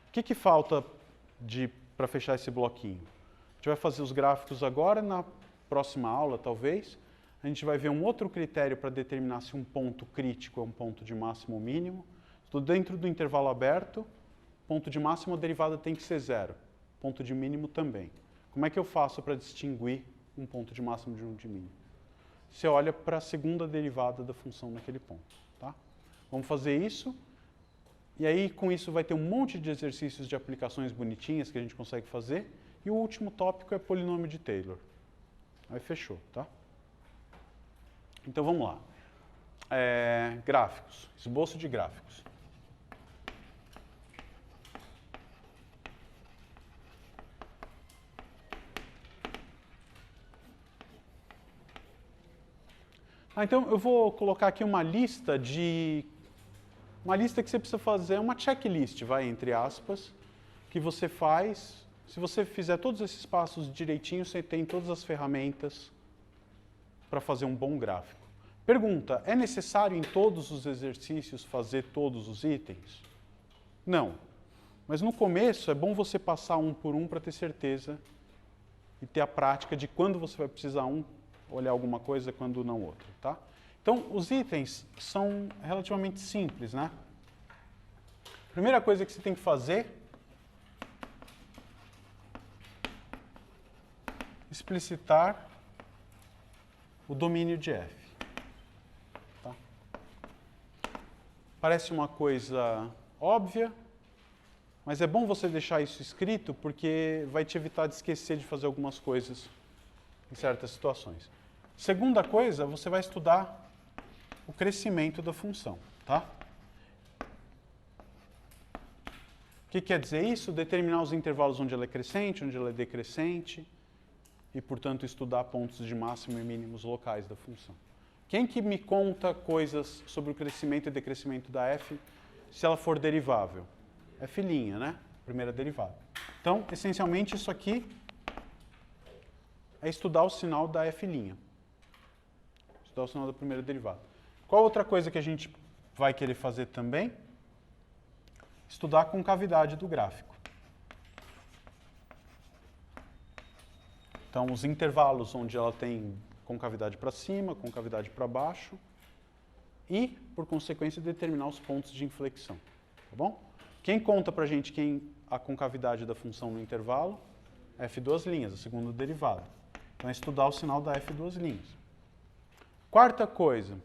O que falta para fechar esse bloquinho? A gente vai fazer os gráficos agora, na próxima aula, talvez. A gente vai ver um outro critério para determinar se um ponto crítico é um ponto de máximo ou mínimo. Estou dentro do intervalo aberto, ponto de máximo a derivada tem que ser zero. Ponto de mínimo também. Como é que eu faço para distinguir um ponto de máximo de um de mínimo? Você olha para a segunda derivada da função naquele ponto. Tá? Vamos fazer isso. E aí, com isso, vai ter um monte de exercícios de aplicações bonitinhas que a gente consegue fazer. E o último tópico é polinômio de Taylor. Aí fechou, tá? Então, vamos lá. Gráficos. Esboço de gráficos. Então, eu vou colocar aqui uma lista que você precisa fazer, uma checklist, entre aspas, que você faz. Se você fizer todos esses passos direitinho, você tem todas as ferramentas para fazer um bom gráfico. Pergunta, é necessário em todos os exercícios fazer todos os itens? Não. Mas no começo é bom você passar um por um para ter certeza e ter a prática de quando você vai precisar olhar alguma coisa, quando não outra, tá? Então, os itens são relativamente simples, né? Primeira coisa que você tem que fazer, explicitar o domínio de f. Tá? Parece uma coisa óbvia, mas é bom você deixar isso escrito porque vai te evitar de esquecer de fazer algumas coisas em certas situações. Segunda coisa, você vai estudar o crescimento da função, tá? O que quer dizer isso? Determinar os intervalos onde ela é crescente, onde ela é decrescente, e, portanto, estudar pontos de máximo e mínimos locais da função. Quem que me conta coisas sobre o crescimento e decrescimento da f se ela for derivável? F', né? Primeira derivada. Então, essencialmente, isso aqui é estudar o sinal da f'. Estudar o sinal da primeira derivada. Qual outra coisa que a gente vai querer fazer também? Estudar a concavidade do gráfico. Então, os intervalos onde ela tem concavidade para cima, concavidade para baixo e, por consequência, determinar os pontos de inflexão. Tá bom? Quem conta para a gente a concavidade da função no intervalo? F', a segunda derivada. Então, é estudar o sinal da F'. Quarta coisa.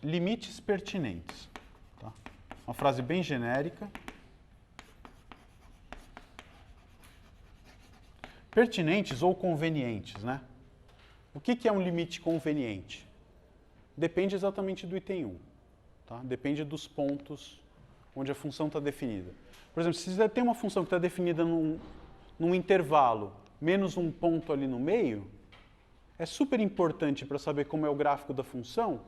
Limites pertinentes. Tá? Uma frase bem genérica. Pertinentes ou convenientes, né? O que é um limite conveniente? Depende exatamente do item 1. Tá? Depende dos pontos onde a função está definida. Por exemplo, se você tem uma função que está definida num intervalo menos um ponto ali no meio, é super importante para saber como é o gráfico da função,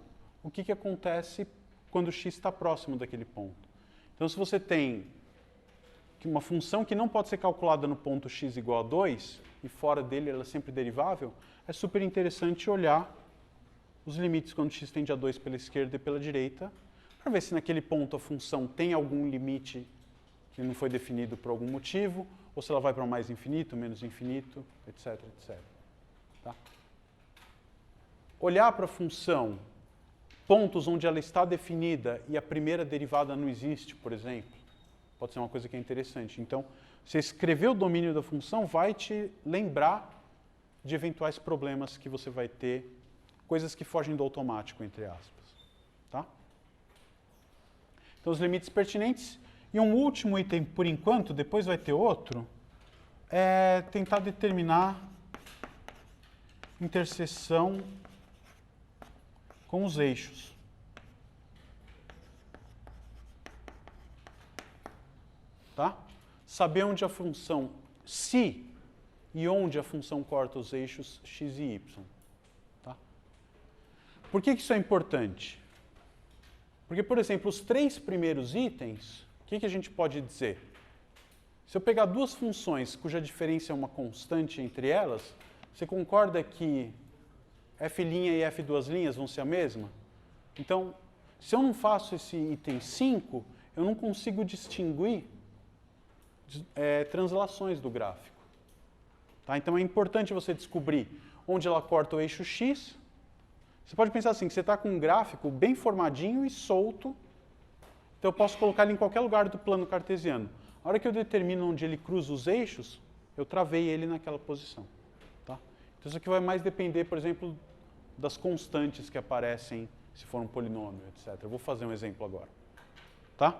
o que acontece quando x está próximo daquele ponto. Então, se você tem uma função que não pode ser calculada no ponto x igual a 2, e fora dele ela é sempre derivável, é super interessante olhar os limites quando x tende a 2 pela esquerda e pela direita, para ver se naquele ponto a função tem algum limite que não foi definido por algum motivo, ou se ela vai para mais infinito, menos infinito, etc, etc. Tá? Olhar para a função, pontos onde ela está definida e a primeira derivada não existe, por exemplo, pode ser uma coisa que é interessante. Então, você escrever o domínio da função vai te lembrar de eventuais problemas que você vai ter, coisas que fogem do automático, entre aspas. Tá? Então, os limites pertinentes. E um último item, por enquanto, depois vai ter outro, é tentar determinar interseção com os eixos. Tá? Saber onde a função, se e onde a função corta os eixos x e y. Tá? Por que isso é importante? Porque, por exemplo, os 3 primeiros itens, o que a gente pode dizer? Se eu pegar duas funções cuja diferença é uma constante entre elas, Você concorda que f' e f duas linhas vão ser a mesma? Então, se eu não faço esse item 5, eu não consigo distinguir translações do gráfico. Tá? Então, é importante você descobrir onde ela corta o eixo x. Você pode pensar assim, que você está com um gráfico bem formadinho e solto, então eu posso colocar ele em qualquer lugar do plano cartesiano. A hora que eu determino onde ele cruza os eixos, eu travei ele naquela posição. Tá? Então isso aqui vai mais depender, por exemplo, das constantes que aparecem se for um polinômio, etc. Eu vou fazer um exemplo agora. Tá?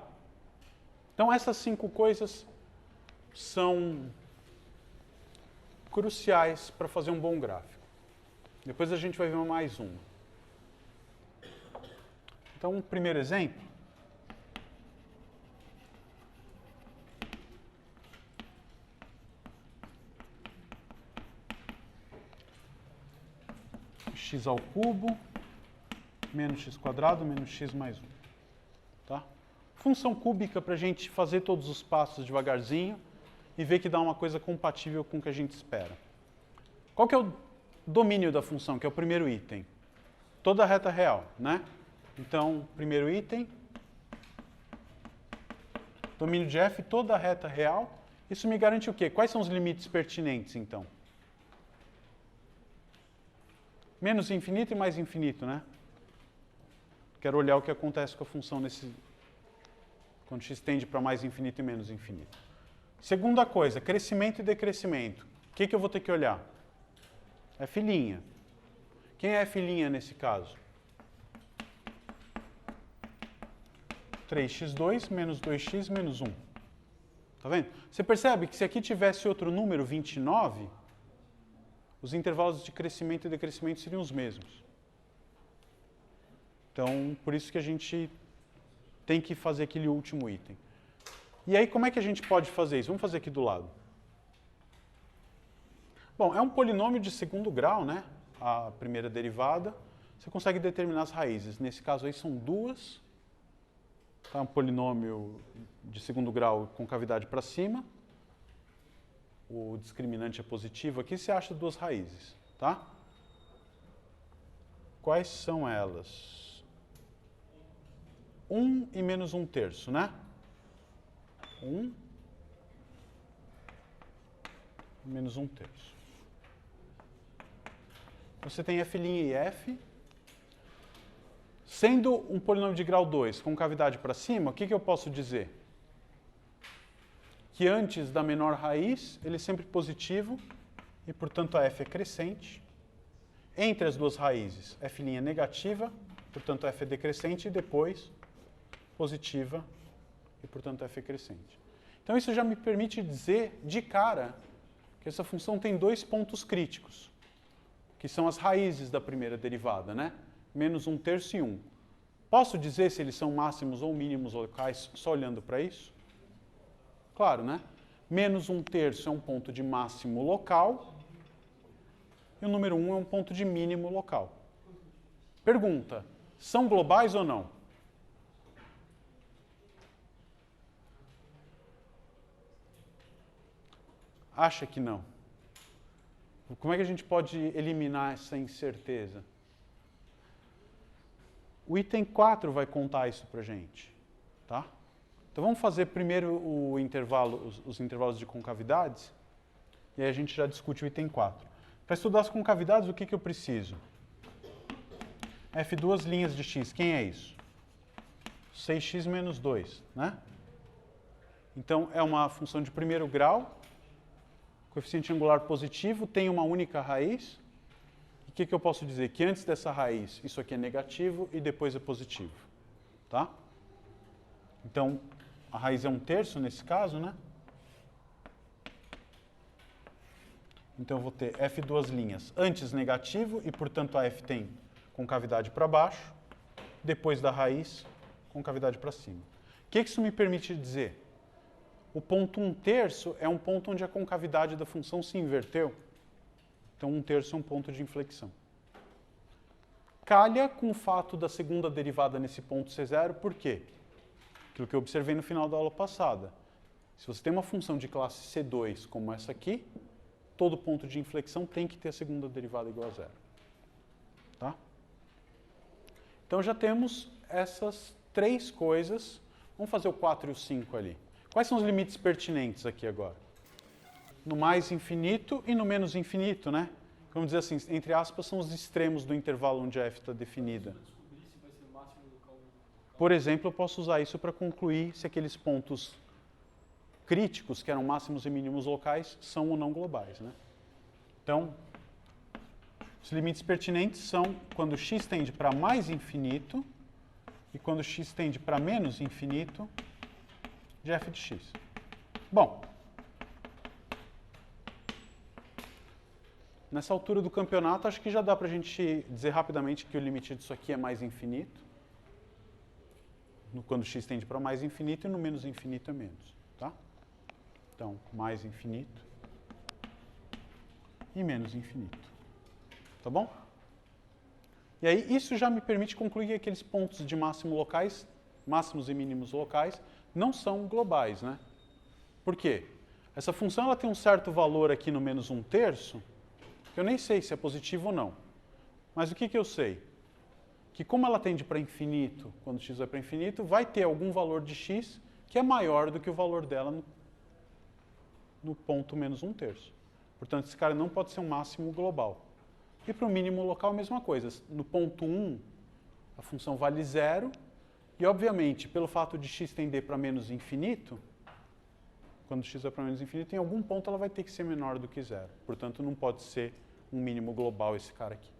Então essas 5 coisas são cruciais para fazer um bom gráfico. Depois a gente vai ver mais uma. Então, um primeiro exemplo. X ao cubo menos x quadrado menos x mais 1. Tá? Função cúbica para a gente fazer todos os passos devagarzinho e ver que dá uma coisa compatível com o que a gente espera. Qual que é o domínio da função, que é o primeiro item? Toda a reta real, né? Então, primeiro item, domínio de f, toda a reta real. Isso me garante o quê? Quais são os limites pertinentes, então? Menos infinito e mais infinito, né? Quero olhar o que acontece com a função quando x tende para mais infinito e menos infinito. Segunda coisa, crescimento e decrescimento. O que eu vou ter que olhar? F'. Quem é F' nesse caso? 3x2 menos 2x menos 1. Tá vendo? Você percebe que se aqui tivesse outro número, 29, os intervalos de crescimento e decrescimento seriam os mesmos. Então, por isso que a gente tem que fazer aquele último item. E aí, como é que a gente pode fazer isso? Vamos fazer aqui do lado. Bom, é um polinômio de segundo grau, né? A primeira derivada. Você consegue determinar as raízes. Nesse caso aí são 2. Tá? Um polinômio de segundo grau com cavidade para cima. O discriminante é positivo. Aqui você acha 2 raízes. Tá? Quais são elas? 1 e menos 1/3, né? 1 e menos 1/3. Você tem f' e f. Sendo um polinômio de grau 2 com cavidade para cima, o que eu posso dizer? Que antes da menor raiz, ele é sempre positivo, e portanto a f é crescente. Entre as duas raízes, f' é negativa, portanto f é decrescente, e depois positiva, e portanto f é crescente. Então isso já me permite dizer de cara que essa função tem 2 pontos críticos, que são as raízes da primeira derivada, né? Menos 1/3 e 1. Posso dizer se eles são máximos ou mínimos locais só olhando para isso? Claro, né? Menos 1/3 é um ponto de máximo local e o número 1 é um ponto de mínimo local. Pergunta, são globais ou não? Acha que não. Como é que a gente pode eliminar essa incerteza? O item 4 vai contar isso para a gente. Tá? Então vamos fazer primeiro os intervalos de concavidades, e aí a gente já discute o item 4. Para estudar as concavidades, o que eu preciso? F duas linhas de x, quem é isso? 6x menos 2, né? Então é uma função de primeiro grau, coeficiente angular positivo, tem uma única raiz. E o que eu posso dizer? Que antes dessa raiz, isso aqui é negativo e depois é positivo. Tá? Então, a raiz é 1/3 nesse caso, né? Então, eu vou ter f duas linhas antes negativo e, portanto, a f tem concavidade para baixo, depois da raiz, concavidade para cima. O que isso me permite dizer? O ponto 1/3 é um ponto onde a concavidade da função se inverteu. Então, 1/3 é um ponto de inflexão. Calha com o fato da segunda derivada nesse ponto ser zero, por quê? Aquilo que eu observei no final da aula passada. Se você tem uma função de classe C2 como essa aqui, todo ponto de inflexão tem que ter a segunda derivada igual a zero. Tá? Então já temos essas três coisas. Vamos fazer o 4 e o 5 ali. Quais são os limites pertinentes aqui agora? No mais infinito e no menos infinito, né? Vamos dizer assim, entre aspas, são os extremos do intervalo onde a f está definida. Por exemplo, eu posso usar isso para concluir se aqueles pontos críticos, que eram máximos e mínimos locais, são ou não globais, né? Então, os limites pertinentes são quando x tende para mais infinito e quando x tende para menos infinito de f de x. Bom, nessa altura do campeonato, acho que já dá para a gente dizer rapidamente que o limite disso aqui é mais infinito. Quando x tende para mais infinito e no menos infinito é menos. Tá? Então, mais infinito e menos infinito. Tá bom? E aí, isso já me permite concluir que aqueles pontos de máximo locais, máximos e mínimos locais, não são globais, né? Por quê? Essa função ela tem um certo valor aqui no menos 1/3, que eu nem sei se é positivo ou não. Mas o que eu sei? Que como ela tende para infinito, quando x vai para infinito, vai ter algum valor de x que é maior do que o valor dela no ponto menos 1/3. Portanto, esse cara não pode ser um máximo global. E para o mínimo local, a mesma coisa. No ponto 1, a função vale 0. E, obviamente, pelo fato de x tender para menos infinito, quando x vai para menos infinito, em algum ponto ela vai ter que ser menor do que 0. Portanto, não pode ser um mínimo global esse cara aqui.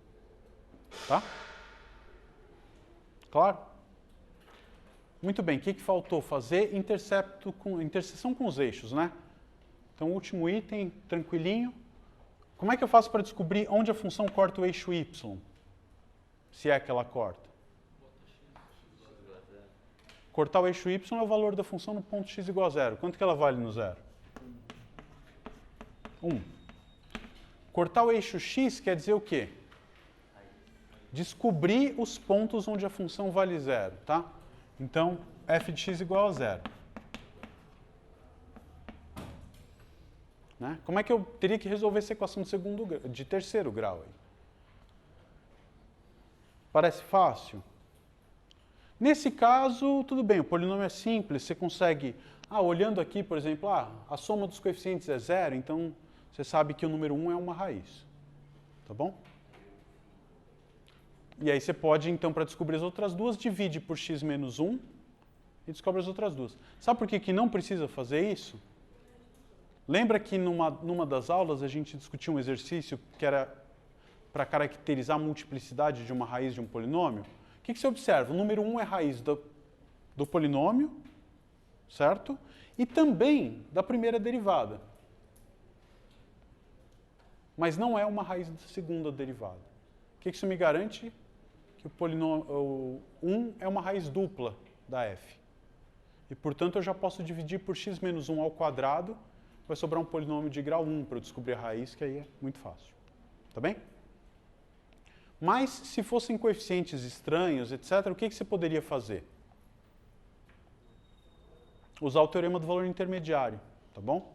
Tá? Claro? Muito bem. O que faltou fazer? Interseção com os eixos, né? Então, o último item, tranquilinho. Como é que eu faço para descobrir onde a função corta o eixo y? Se é que ela corta. Cortar o eixo y é o valor da função no ponto x igual a 0. Quanto que ela vale no 0? 1. Cortar o eixo x quer dizer o quê? Descobrir os pontos onde a função vale 0, tá? Então, f de x igual a 0. Né? Como é que eu teria que resolver essa equação de terceiro grau? Aí? Parece fácil? Nesse caso, tudo bem, o polinômio é simples, você consegue... olhando aqui, por exemplo, a soma dos coeficientes é 0, então você sabe que o número 1 é uma raiz. Tá bom? E aí você pode, então, para descobrir as outras duas, divide por x menos 1 e descobre as outras duas. Sabe por que não precisa fazer isso? Lembra que numa das aulas a gente discutiu um exercício que era para caracterizar a multiplicidade de uma raiz de um polinômio? O que você observa? O número 1 é raiz do polinômio, certo? E também da primeira derivada. Mas não é uma raiz da segunda derivada. O que isso me garante? Que o 1 é uma raiz dupla da f. E, portanto, eu já posso dividir por x menos 1 ao quadrado, vai sobrar um polinômio de grau 1 para eu descobrir a raiz, que aí é muito fácil. Tá bem? Mas, se fossem coeficientes estranhos, etc., o que você poderia fazer? Usar o teorema do valor intermediário, tá bom?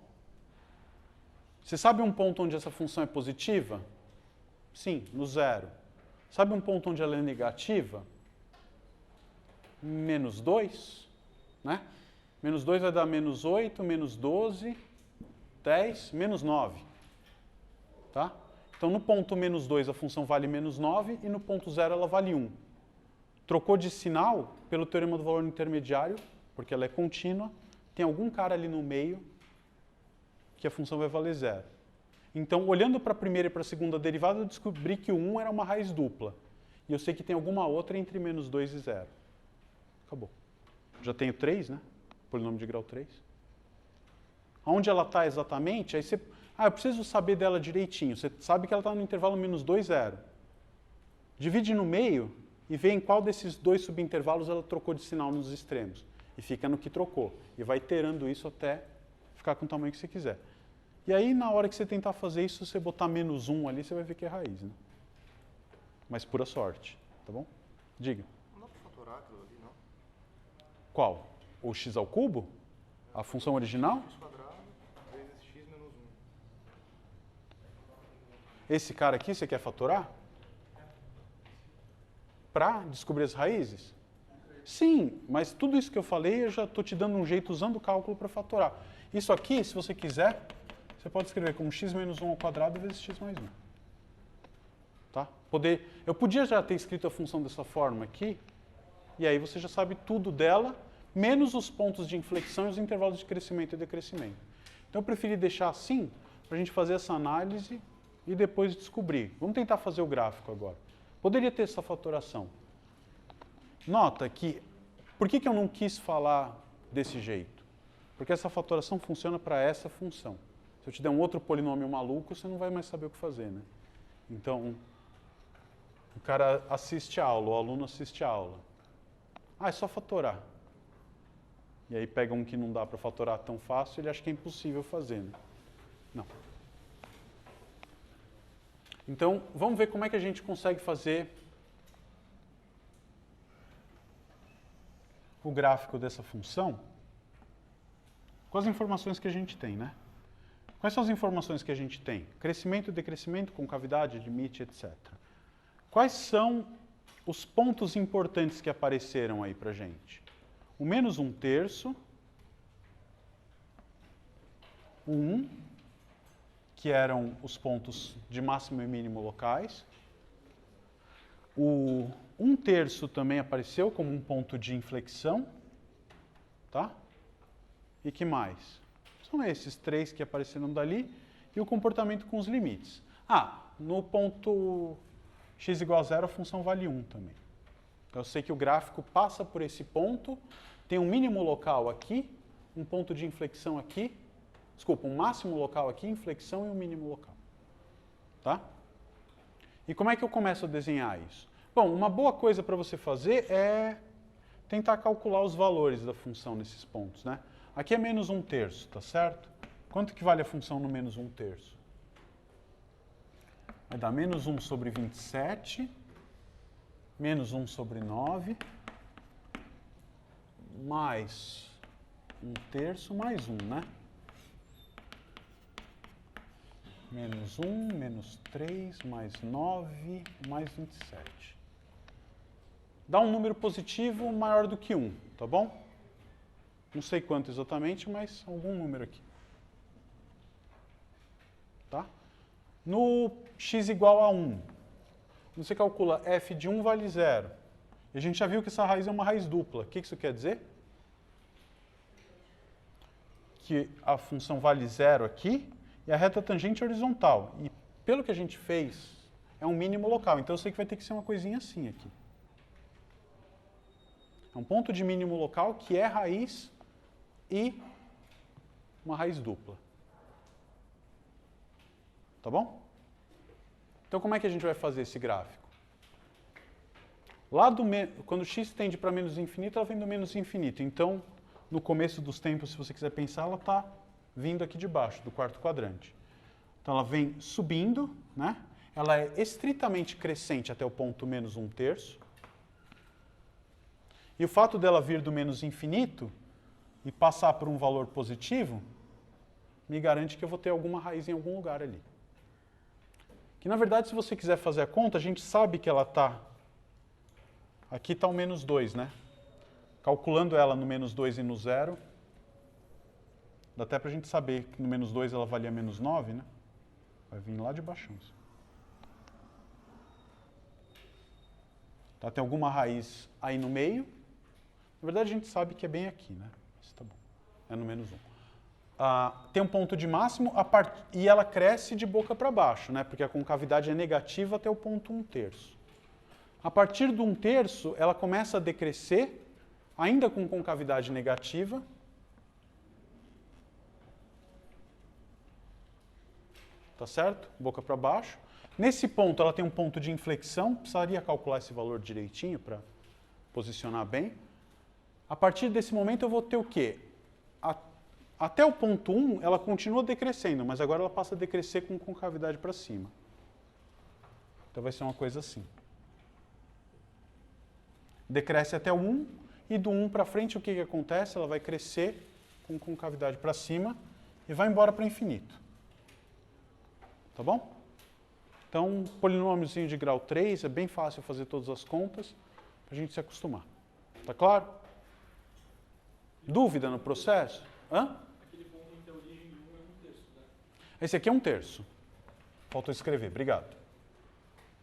Você sabe um ponto onde essa função é positiva? Sim, no 0. Sabe um ponto onde ela é negativa? Menos 2, né? Menos 2 vai dar menos 8, menos 12, 10, menos 9. Tá? Então, no ponto menos 2, a função vale menos 9 e no ponto 0 ela vale 1. Trocou de sinal pelo teorema do valor intermediário, porque ela é contínua, tem algum cara ali no meio que a função vai valer 0. Então, olhando para a primeira e para a segunda derivada, eu descobri que o 1 era uma raiz dupla. E eu sei que tem alguma outra entre menos 2 e 0. Acabou. Já tenho 3, né? Polinômio de grau 3. Onde ela está exatamente, aí você... eu preciso saber dela direitinho. Você sabe que ela está no intervalo menos 2, 0. Divide no meio e vê em qual desses dois subintervalos ela trocou de sinal nos extremos. E fica no que trocou. E vai iterando isso até ficar com o tamanho que você quiser. E aí, na hora que você tentar fazer isso, se você botar menos 1 ali, você vai ver que é raiz, né? Mas pura sorte, tá bom? Diga. Não dá para fatorar aquilo ali, não? Qual? O x ao cubo? A função original? X² vezes x menos 1. Esse cara aqui você quer fatorar? Para descobrir as raízes? Sim, mas tudo isso que eu falei, eu já estou te dando um jeito usando o cálculo para fatorar. Isso aqui, se você quiser, você pode escrever como x menos 1 ao quadrado vezes x mais 1. Tá? Eu podia já ter escrito a função dessa forma aqui, e aí você já sabe tudo dela, menos os pontos de inflexão e os intervalos de crescimento e decrescimento. Então eu preferi deixar assim, para a gente fazer essa análise e depois descobrir. Vamos tentar fazer o gráfico agora. Poderia ter essa fatoração. Nota que, por que eu não quis falar desse jeito? Porque essa fatoração funciona para essa função. Se eu te der um outro polinômio maluco, você não vai mais saber o que fazer, né? Então, o cara assiste a aula, o aluno assiste a aula. Ah, é só fatorar. E aí pega um que não dá para fatorar tão fácil, ele acha que é impossível fazer, né? Não. Então, vamos ver como é que a gente consegue fazer o gráfico dessa função com as informações que a gente tem, né? Quais são as informações que a gente tem? Crescimento, decrescimento, concavidade, limite, etc. Quais são os pontos importantes que apareceram aí pra gente? O menos 1/3, o 1, que eram os pontos de máximo e mínimo locais. O 1/3 também apareceu como um ponto de inflexão. Tá? E que mais? São esses 3 que apareceram dali e o comportamento com os limites. Ah, no ponto x igual a 0 a função vale 1 também. Então eu sei que o gráfico passa por esse ponto, tem um mínimo local aqui, um ponto de inflexão aqui, desculpa, um máximo local aqui, inflexão e um mínimo local. Tá? E como é que eu começo a desenhar isso? Bom, uma boa coisa para você fazer é tentar calcular os valores da função nesses pontos, né? Aqui é menos 1/3, tá certo? Quanto que vale a função no menos 1/3? Vai dar menos 1 sobre 27, menos 1 sobre 9, mais 1/3 mais 1, né? Menos 1, menos 3, mais 9, mais 27. Dá um número positivo maior do que 1, tá bom? Não sei quanto exatamente, mas algum número aqui. Tá? No x igual a 1, você calcula f de 1 vale 0. E a gente já viu que essa raiz é uma raiz dupla. O que isso quer dizer? Que a função vale 0 aqui e a reta tangente é horizontal. E pelo que a gente fez, é um mínimo local. Então eu sei que vai ter que ser uma coisinha assim aqui. É um ponto de mínimo local que é raiz e uma raiz dupla. Tá bom? Então como é que a gente vai fazer esse gráfico? Quando x tende para menos infinito, ela vem do menos infinito. Então, no começo dos tempos, se você quiser pensar, ela está vindo aqui de baixo, do quarto quadrante. Então ela vem subindo, né? Ela é estritamente crescente até o ponto menos 1/3. E o fato dela vir do menos infinito e passar por um valor positivo, me garante que eu vou ter alguma raiz em algum lugar ali. Que na verdade, se você quiser fazer a conta, a gente sabe que ela está... Aqui está o menos 2, né? Calculando ela no menos 2 e no 0, dá até para a gente saber que no menos 2 ela valia menos 9, né? Vai vir lá de baixo. Tá, tem alguma raiz aí no meio. Na verdade, a gente sabe que é bem aqui, né? Mas tá bom. É no menos 1. Tem um ponto de máximo e ela cresce de boca para baixo, né? Porque a concavidade é negativa até o ponto 1/3. A partir do 1/3, ela começa a decrescer, ainda com concavidade negativa. Tá certo? Boca para baixo. Nesse ponto, ela tem um ponto de inflexão. Precisaria calcular esse valor direitinho para posicionar bem. A partir desse momento, eu vou ter o quê? Até o ponto 1, ela continua decrescendo, mas agora ela passa a decrescer com concavidade para cima. Então vai ser uma coisa assim. Decresce até o 1, e do 1 para frente, o que acontece? Ela vai crescer com concavidade para cima e vai embora para o infinito. Tá bom? Então, polinômiozinho de grau 3, é bem fácil fazer todas as contas, para a gente se acostumar. Tá claro? Dúvida no processo? Hã? Aquele ponto em que a origem de 1 é 1/3, né? Esse aqui é 1/3. Faltou escrever, obrigado.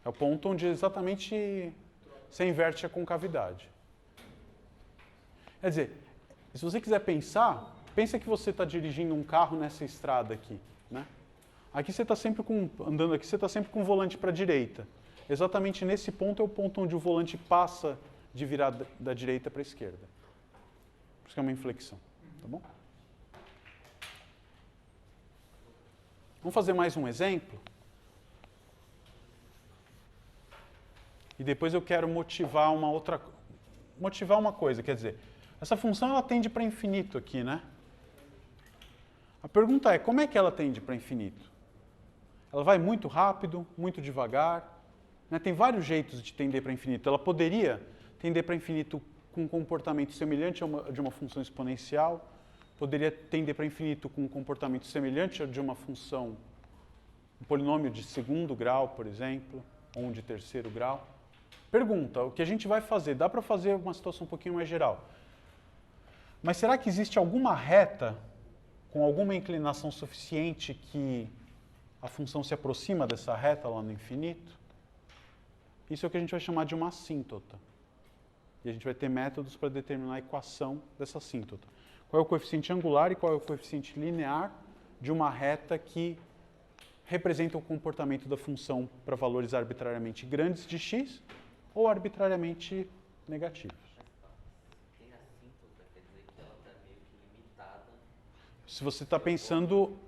É o ponto onde exatamente você inverte a concavidade. Quer dizer, se você quiser pensar, pensa que você está dirigindo um carro nessa estrada aqui, né? Aqui você está sempre andando aqui, você está sempre com o volante para a direita. Exatamente nesse ponto é o ponto onde o volante passa de virar da direita para a esquerda. Por isso que é uma inflexão, tá bom? Vamos fazer mais um exemplo? E depois eu quero motivar uma coisa, quer dizer, essa função ela tende para infinito aqui, né? A pergunta é, como é que ela tende para infinito? Ela vai muito rápido, muito devagar, né? Tem vários jeitos de tender para infinito. Ela poderia tender para infinito com um comportamento semelhante a de uma função exponencial, poderia tender para infinito com um comportamento semelhante a de uma função, um polinômio de segundo grau, por exemplo, ou um de terceiro grau. Pergunta, o que a gente vai fazer? Dá para fazer uma situação um pouquinho mais geral. Mas será que existe alguma reta com alguma inclinação suficiente que a função se aproxima dessa reta lá no infinito? Isso é o que a gente vai chamar de uma assíntota. E a gente vai ter métodos para determinar a equação dessa assíntota. Qual é o coeficiente angular e qual é o coeficiente linear de uma reta que representa o comportamento da função para valores arbitrariamente grandes de x ou arbitrariamente negativos. Tem assíntota, quer dizer que ela está meio que limitada. Se você está pensando,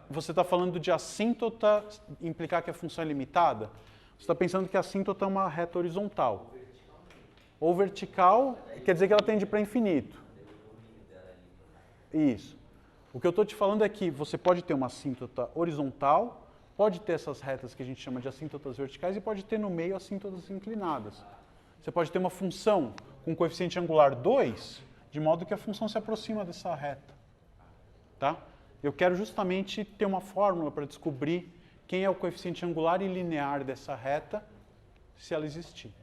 você está falando de assíntota implicar que a função é limitada? Você está pensando que a assíntota é uma reta horizontal. Ou vertical, quer dizer que ela tende para infinito. Isso. O que eu estou te falando é que você pode ter uma assíntota horizontal, pode ter essas retas que a gente chama de assíntotas verticais e pode ter no meio assíntotas inclinadas. Você pode ter uma função com coeficiente angular 2, de modo que a função se aproxima dessa reta. Tá? Eu quero justamente ter uma fórmula para descobrir quem é o coeficiente angular e linear dessa reta, se ela existir.